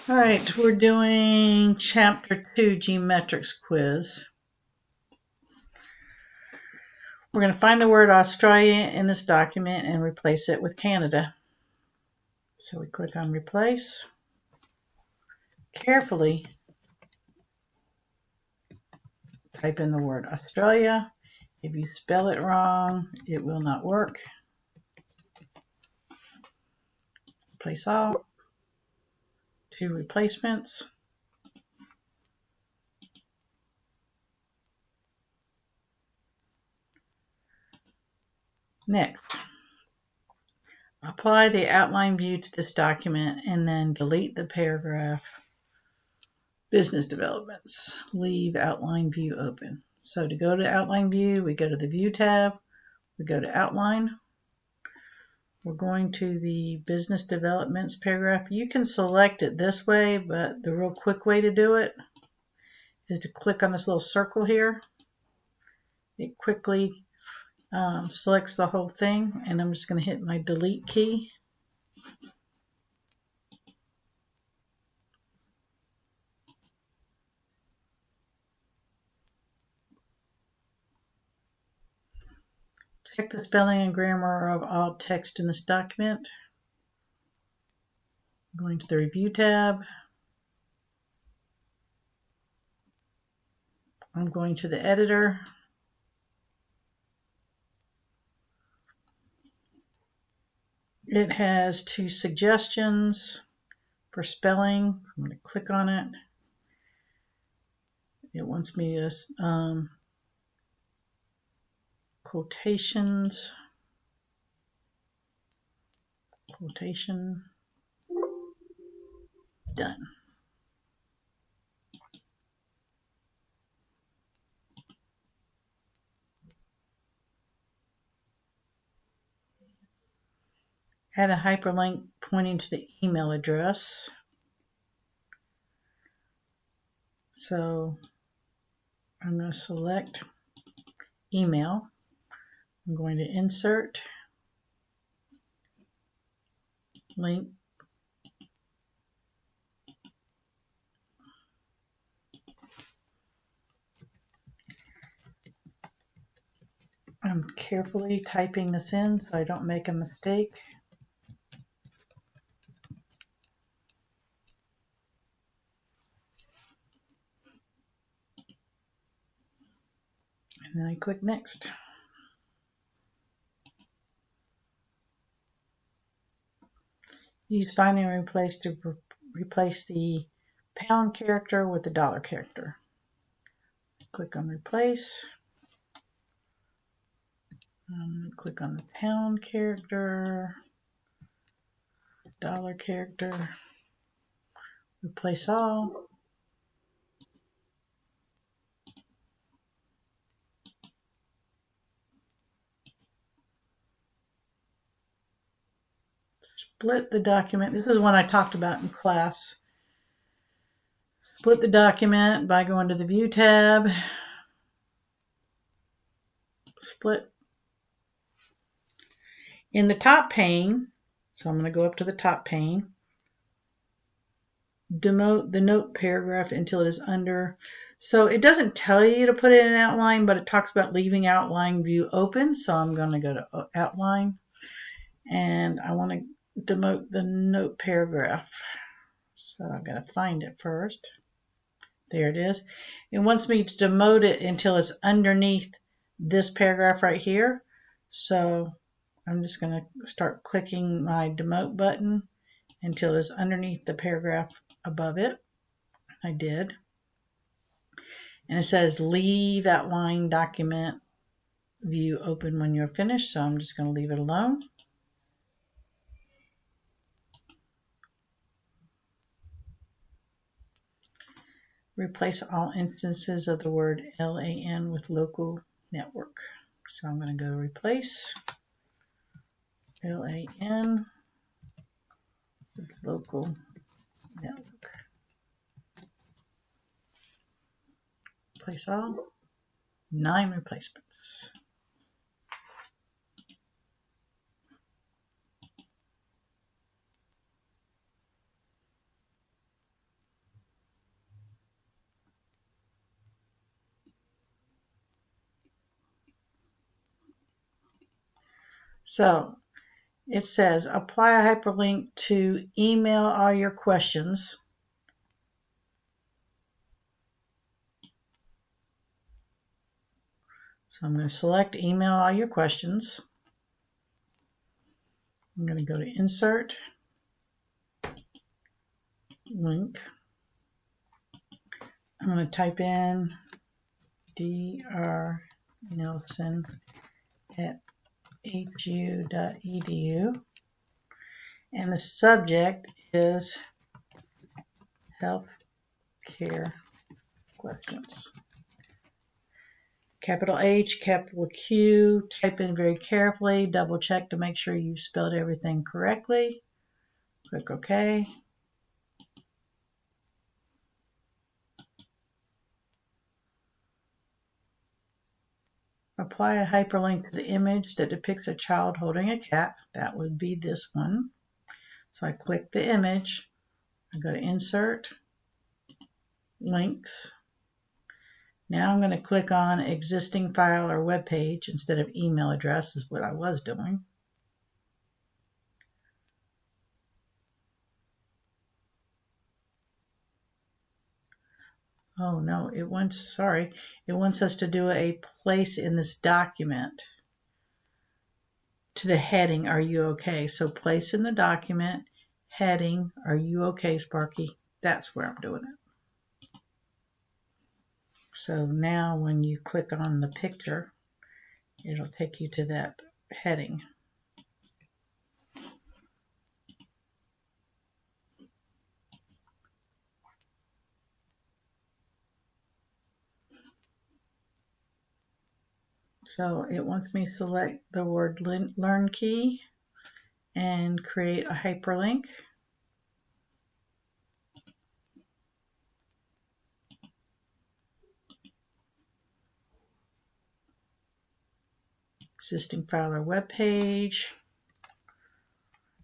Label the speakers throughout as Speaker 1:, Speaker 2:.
Speaker 1: All right, we're doing Chapter 2, GMetrix quiz. We're going to find the word Australia in this document and replace it with Canada. So we click on Replace. Carefully type in the word Australia. If you spell it wrong, it will not work. Replace all. 2 replacements. Next, apply the outline view to this document and then delete the paragraph. Business developments. Leave outline view open. So to go to outline view, we go to the View tab. We go to Outline. We're going to the Business Developments paragraph. You can select it this way, but the real quick way to do it is to click on this little circle here. It quickly selects the whole thing, and I'm just going to hit my delete key. Check the spelling and grammar of all text in this document. I'm going to the Review tab. I'm going to the editor. It has 2 suggestions for spelling. I'm going to click on it. It wants me to quotations, quotation, done. Add a hyperlink pointing to the email address. So I'm going to select email. I'm going to insert link. I'm carefully typing this in so I don't make a mistake. And then I click next. Use find and replace to replace the pound character with the dollar character. Click on replace. Click on the pound character, dollar character, replace all. Split the document. This is one I talked about in class. Split the document by going to the View tab. Split. In the top pane, so I'm going to go up to the top pane, demote the note paragraph until it is under. So it doesn't tell you to put it in outline, but it talks about leaving outline view open. So I'm going to go to outline, and I want to demote the note paragraph. So I've got to find it first. There it is. It wants me to demote it until it's underneath this paragraph right here. So I'm just going to start clicking my demote button until it's underneath the paragraph above it. I did. And it says leave outline document view open when you're finished. So I'm just going to leave it alone. Replace all instances of the word LAN with local network. So I'm going to go replace LAN with local network. Replace all. 9 replacements. So it says apply a hyperlink to email all your questions. So I'm going to select email all your questions. I'm going to go to insert, link. I'm going to type in drnelson@hu.edu, and the subject is healthcare questions. Capital H, capital Q, type in very carefully, double check to make sure you've spelled everything correctly. Click OK. Apply a hyperlink to the image that depicts a child holding a cat. That would be this one. So I click the image, I go to Insert, Links. Now I'm going to click on Existing File or Web Page instead of email address, is what I was doing. Oh no, it wants us to do a place in this document to the heading, are you okay? So place in the document, heading, are you okay, Sparky? That's where I'm doing it. So now when you click on the picture, it'll take you to that heading. So it wants me to select the word learn key and create a hyperlink. Existing file or web page.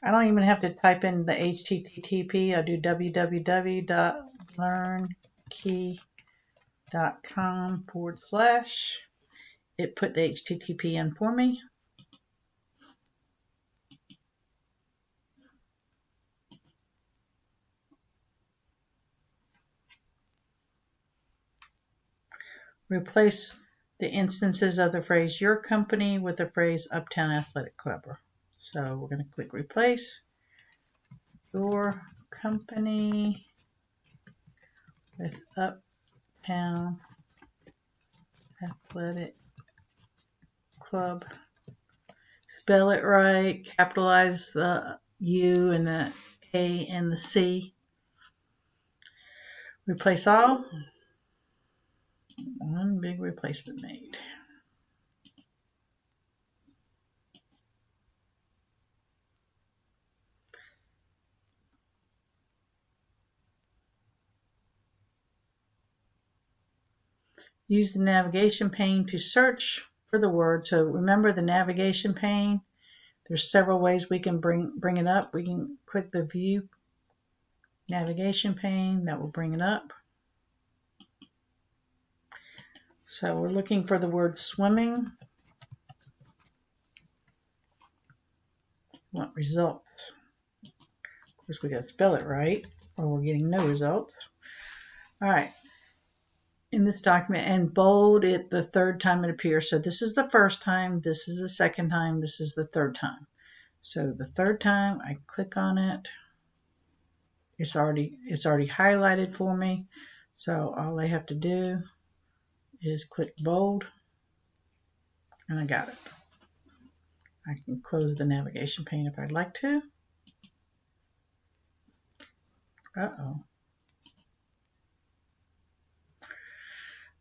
Speaker 1: I don't even have to type in the HTTP. I'll do www.learnkey.com/. It put the HTTP in for me. Replace the instances of the phrase your company with the phrase Uptown Athletic Club. So we're going to click replace your company with Uptown Athletic Club. Spell it right, capitalize the U and the A and the C. Replace all. One big replacement made. Use the navigation pane to search for the word. So remember the navigation pane. There's several ways we can bring it up. We can click the view navigation pane. That will bring it up. So we're looking for the word swimming. We want results. Of course, we got to spell it right or we're getting no results. All right. In this document, and bold it the third time it appears. So this is the first time, this is the second time, this is the third time. So the third time I click on it, it's already highlighted for me. So all I have to do is click bold and I got it. I can close the navigation pane if I'd like to. Uh-oh.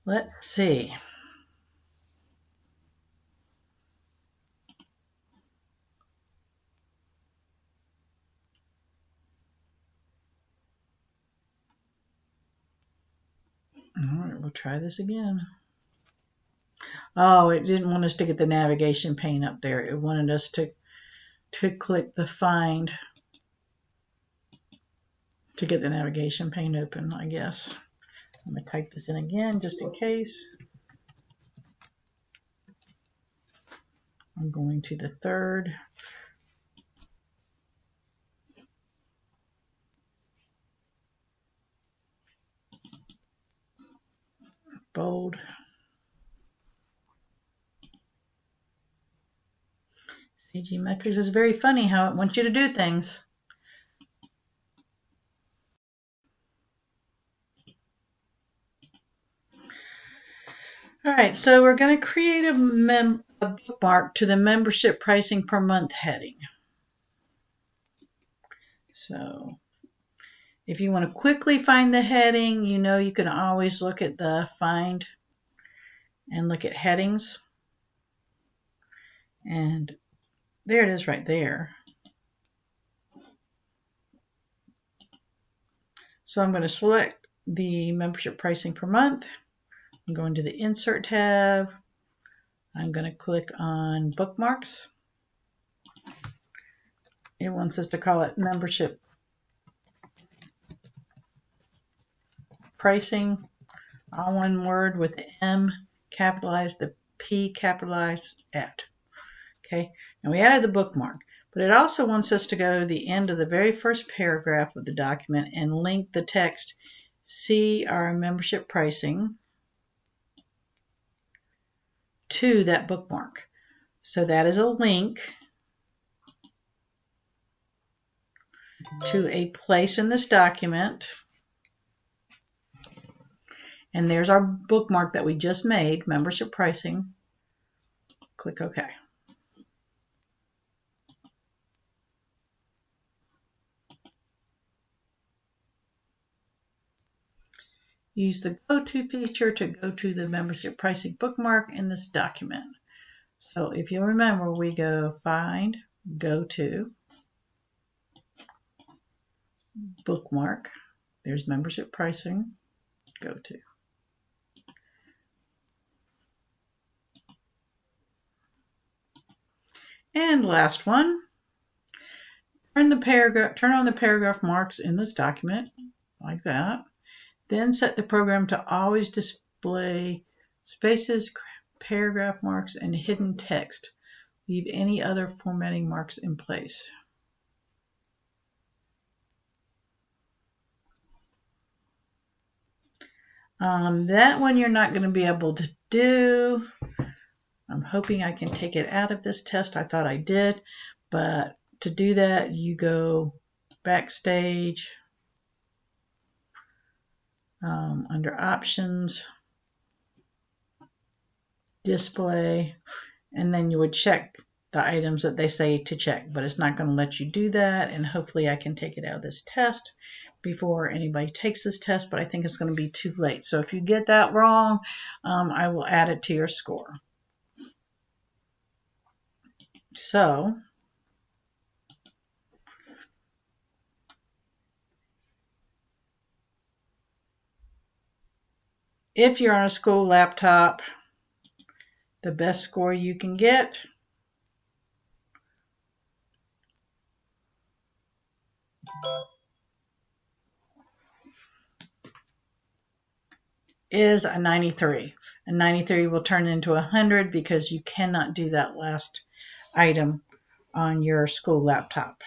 Speaker 1: Let's see. All right, we'll try this again. Oh, it didn't want us to get the navigation pane up there. It wanted us to click the find to get the navigation pane open, I guess. I'm going to type this in again just in case. I'm going to the third. Bold. GMetrix is very funny how it wants you to do things. All right, so we're going to create a bookmark to the membership pricing per month heading. So if you want to quickly find the heading, you know you can always look at the find and look at headings. And there it is right there. So I'm going to select the membership pricing per month. I'm going to the Insert tab. I'm going to click on Bookmarks. It wants us to call it membership pricing, all one word with the M capitalized, the P capitalized, at. Okay, and we added the bookmark, but it also wants us to go to the end of the very first paragraph of the document and link the text, see our membership pricing, to that bookmark. So that is a link to a place in this document. And there's our bookmark that we just made, membership pricing. Click OK. Use the Go To feature to go to the membership pricing bookmark in this document. So if you remember, we go Find, Go To, Bookmark. There's membership pricing, Go To. And last one, turn on the paragraph marks in this document, like that. Then set the program to always display spaces, paragraph marks, and hidden text. Leave any other formatting marks in place. That one you're not going to be able to do. I'm hoping I can take it out of this test. I thought I did, but to do that, you go Backstage, under Options, Display, and then you would check the items that they say to check, but it's not going to let you do that, and hopefully I can take it out of this test before anybody takes this test, but I think it's going to be too late. So if you get that wrong, I will add it to your score. So if you're on a school laptop, the best score you can get is a 93. A 93 will turn into 100 because you cannot do that last item on your school laptop.